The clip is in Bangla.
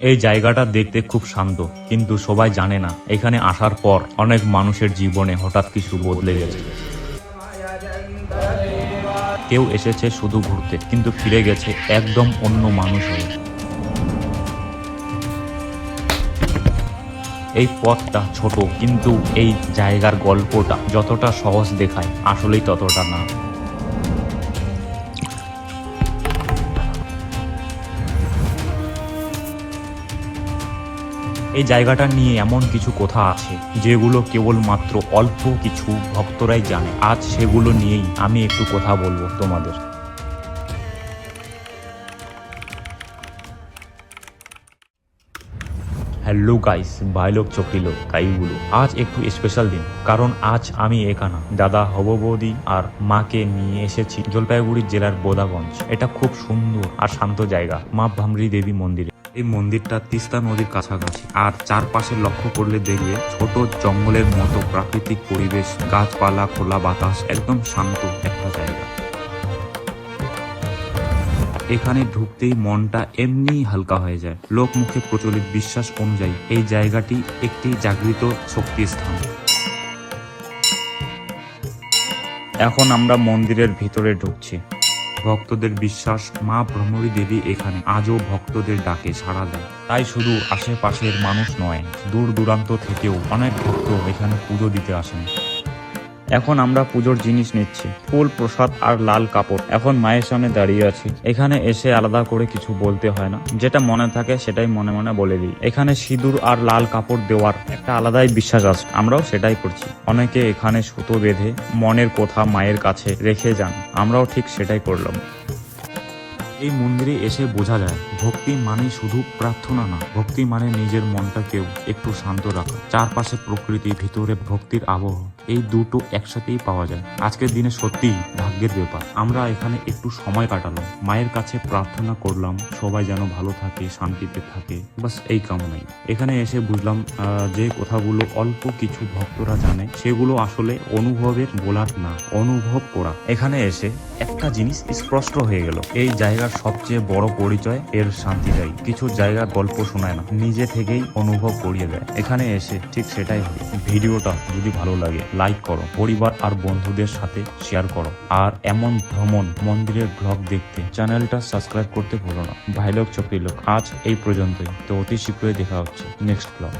এই জায়গাটা দেখতে খুব শান্ত, কিন্তু সবাই জানে না এখানে আসার পর অনেক মানুষের জীবনে হঠাৎ কিছু বদলে গেছে। কেউ এসেছে শুধু ঘুরতে, কিন্তু ফিরে গেছে একদম অন্য মানুষ হয়ে। এই পথটা ছোট, কিন্তু এই জায়গার গল্পটা যতটা সহজ দেখায় আসলেই ততটা না। এই জায়গাটা নিয়ে এমন কিছু কথা আছে যেগুলো কেবলমাত্র অল্প কিছু ভক্তরাই জানে। আজ সেগুলো নিয়েই আমি একটু কথা বলবো তোমাদের। হ্যালো গাইস, ভাই লোক চকরি লোক কাইগুলো, আজ একটু স্পেশাল দিন, কারণ আজ আমি একানা দাদা হব বৌদি আর মাকে নিয়ে এসেছি জলপাইগুড়ি জেলার বোদাগঞ্জ। এটা খুব সুন্দর আর শান্ত জায়গা, মা ভামরি দেবী মন্দিরে। এই মন্দিরটা তিস্তা নদীর কাছাকাছি, আর চারপাশে লক্ষ্য করলে দেখবে ছোট জঙ্গলের মতো প্রাকৃতিক পরিবেশ, গাছপালা, খোলা বাতাস, একদম শান্ত একটা জায়গা। এখানে ঢুকতেই মনটা এমনি হালকা হয়ে যায়। লোকমুখে প্রচলিত বিশ্বাস অনুযায়ী এই জায়গাটি একটি জাগৃত শক্তি স্থান। এখন আমরা মন্দিরের ভিতরে ঢুকছি। ভক্তদের বিশ্বাস, মা ভ্রমরী দেবী এখানে আজও ভক্তদের ডাকে সাড়া দেয়। তাই শুধু আশেপাশের মানুষ নয়, দূর দূরান্ত থেকেও অনেক ভক্ত এখানে পুজো দিতে আসেন। এখন আমরা পুজোর জিনিস নিচ্ছি, ফুল, প্রসাদ আর লাল কাপড়। এখন মায়ের সামনে দাঁড়িয়ে আছি। এখানে এসে আলাদা করে কিছু বলতে হয় না, যেটা মনে থাকে সেটাই মনে মনে বলে দিই। এখানে সিঁদুর আর লাল কাপড় দেওয়ার একটা আলাদাই বিশ্বাস আছে, আমরাও সেটাই করছি। অনেকে এখানে সুতো বেঁধে মনের কথা মায়ের কাছে রেখে যান, আমরাও ঠিক সেটাই করলাম। এই মন্দিরে এসে বোঝা যায় ভক্তি মানে শুধু প্রার্থনা না, ভক্তি মানে নিজের মনটাকেও একটু শান্ত রাখা। চারপাশে প্রকৃতি, ভিতরে ভক্তির আবহ, এই দুটো একসাথেই পাওয়া যায়। আজকের দিনে সত্যিই ভাগ্যের ব্যাপার। আমরা এখানে একটু সময় কাটালাম, মায়ের কাছে প্রার্থনা করলাম সবাই যেন ভালো থাকে, শান্তিতে থাকে, বাস এই কামনাই। এখানে এসে বুঝলাম যে কথাগুলো অল্প কিছু ভক্তরা জানে, সেগুলো আসলে অনুভবের বলার না, অনুভব করা। এখানে এসে একটা জিনিস স্পষ্ট হয়ে গেল, এই জায়গার সবচেয়ে বড় পরিচয় এর শান্তিটাই। কিছু জায়গার গল্প শোনায় না, নিজে থেকেই অনুভব করিয়ে দেয়। এখানে এসে ঠিক সেটাই হবে। ভিডিওটা যদি ভালো লাগে লাইক করো, পরিবার আর বন্ধুদের সাথে শেয়ার করো, আর এমন ভ্রমণ মন্দিরের ব্লগ দেখতে চ্যানেলটা সাবস্ক্রাইব করতে ভুলো না। ভাই লোক চকরি লোক আজ এই পর্যন্তই, তো অতি শীঘ্রই দেখা হচ্ছে নেক্সট ব্লগ।